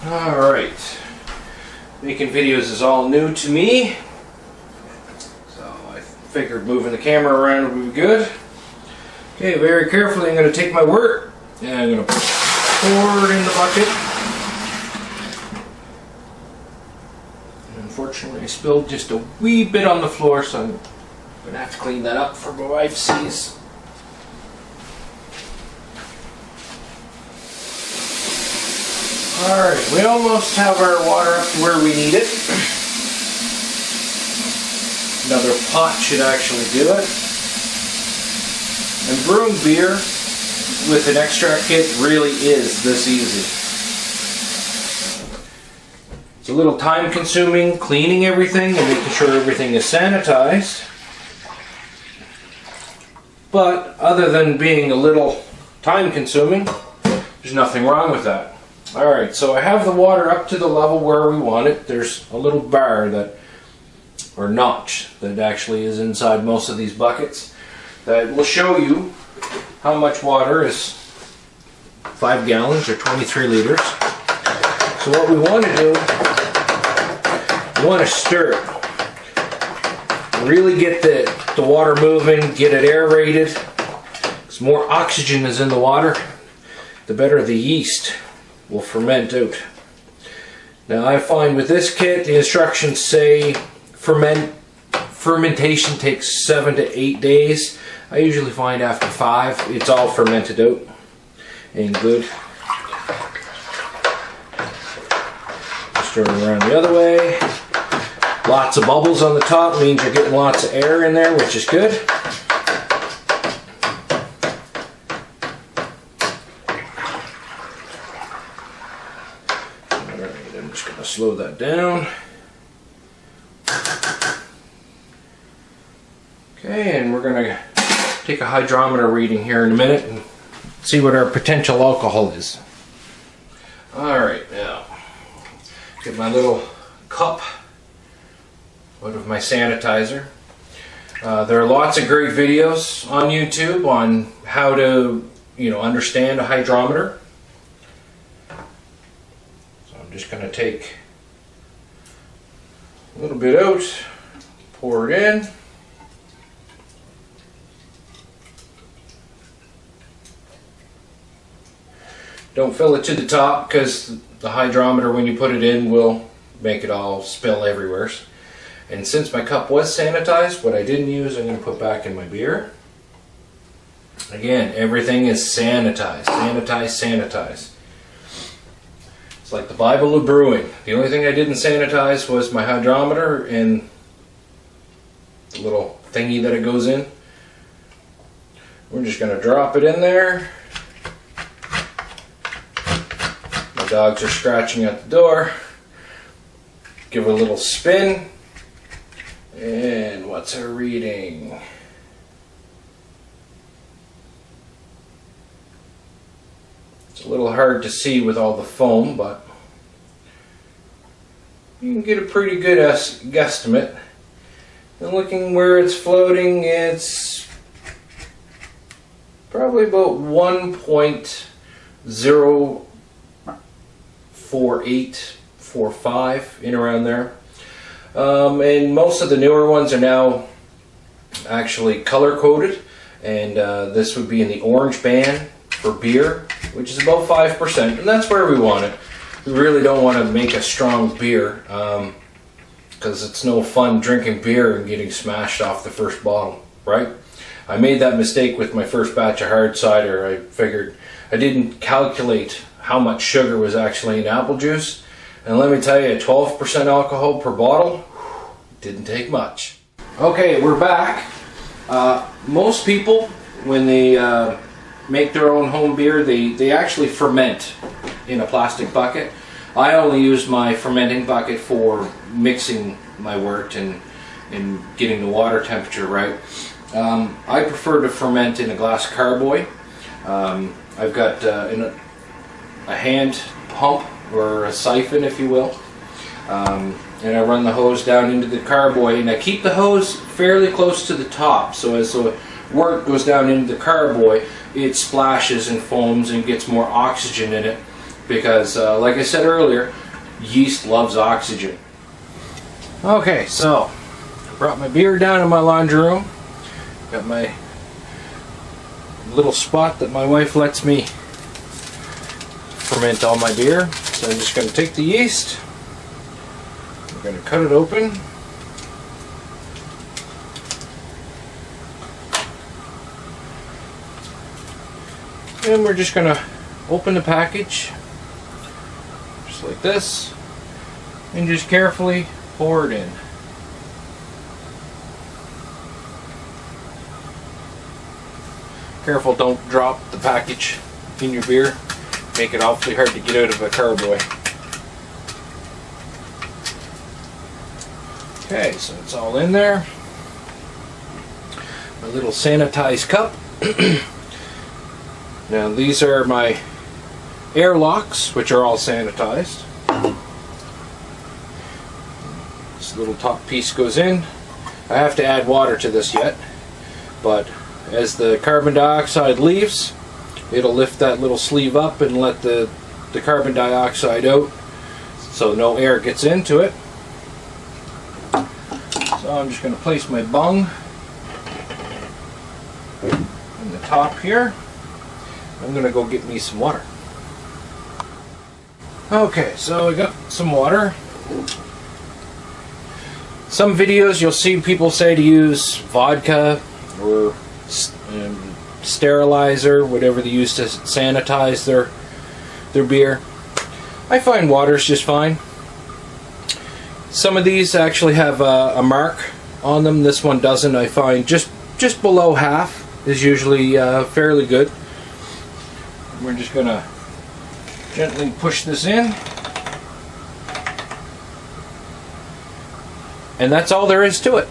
Alright, making videos is all new to me, so I figured moving the camera around would be good. Okay, very carefully I'm going to take my wort and I'm going to pour it in the bucket. And unfortunately I spilled just a wee bit on the floor, so I'm going to have to clean that up before my wife sees. Alright, we almost have our water up to where we need it. Another pot should actually do it. And brewing beer with an extract kit really is this easy. It's a little time consuming cleaning everything and making sure everything is sanitized. But other than being a little time consuming, there's nothing wrong with that. Alright, so I have the water up to the level where we want it. There's a little bar that, or notch, that actually is inside most of these buckets that will show you how much water is 5 gallons or 23 liters. So what we want to do, we want to stir it. Really get the water moving, get it aerated. As more oxygen is in the water, the better the yeast will ferment out. Now I find with this kit the instructions say fermentation takes 7 to 8 days. I usually find after 5 it's all fermented out and good. Stir it around the other way. Lots of bubbles on the top means you're getting lots of air in there, which is good. I'm just going to slow that down. Okay, and we're going to take a hydrometer reading here in a minute and see what our potential alcohol is. Alright, now get my little cup out of my sanitizer. There are lots of great videos on YouTube on how to, understand a hydrometer. Just going to take a little bit out, pour it in. Don't fill it to the top because the hydrometer, when you put it in, will make it all spill everywhere. And since my cup was sanitized, what I didn't use I'm going to put back in my beer. Again, everything is sanitized. Sanitize, sanitize. It's like the Bible of brewing. The only thing I didn't sanitize was my hydrometer and the little thingy that it goes in. We're just going to drop it in there. My dogs are scratching at the door. Give it a little spin. And what's our reading? It's a little hard to see with all the foam, but you can get a pretty good guesstimate. And looking where it's floating, it's probably about 1.04845 in around there. And most of the newer ones are now actually color coded, and this would be in the orange band for beer, which is about 5%, and that's where we want it. We really don't want to make a strong beer because it's no fun drinking beer and getting smashed off the first bottle, right? I made that mistake with my first batch of hard cider. I figured I didn't calculate how much sugar was actually in apple juice, and let me tell you, 12% alcohol per bottle didn't take much. Okay, we're back. Most people, when they make their own home beer, they actually ferment in a plastic bucket. I only use my fermenting bucket for mixing my wort and getting the water temperature right. I prefer to ferment in a glass carboy. I've got a hand pump, or a siphon if you will, and I run the hose down into the carboy, and I keep the hose fairly close to the top, so as the wort goes down into the carboy, it splashes and foams and gets more oxygen in it, because like I said earlier, yeast loves oxygen. Okay, so I brought my beer down in my laundry room. Got my little spot that my wife lets me ferment all my beer. So I'm just going to take the yeast, I'm going to cut it open, and we're just going to open the package just like this and just carefully pour it in. Careful, don't drop the package in your beer. Make it awfully hard to get out of a carboy. Okay, so it's all in there. My little sanitized cup. Now these are my air locks, which are all sanitized. This little top piece goes in. I have to add water to this yet, but as the carbon dioxide leaves, it'll lift that little sleeve up and let the carbon dioxide out so no air gets into it. So I'm just going to place my bung in the top here. I'm going to go get me some water. Okay, so I got some water. Some videos you'll see people say to use vodka or sterilizer, whatever they use to sanitize their beer. I find water's just fine. Some of these actually have a mark on them. This one doesn't. I find just below half is usually fairly good. We're just gonna gently push this in, and that's all there is to it.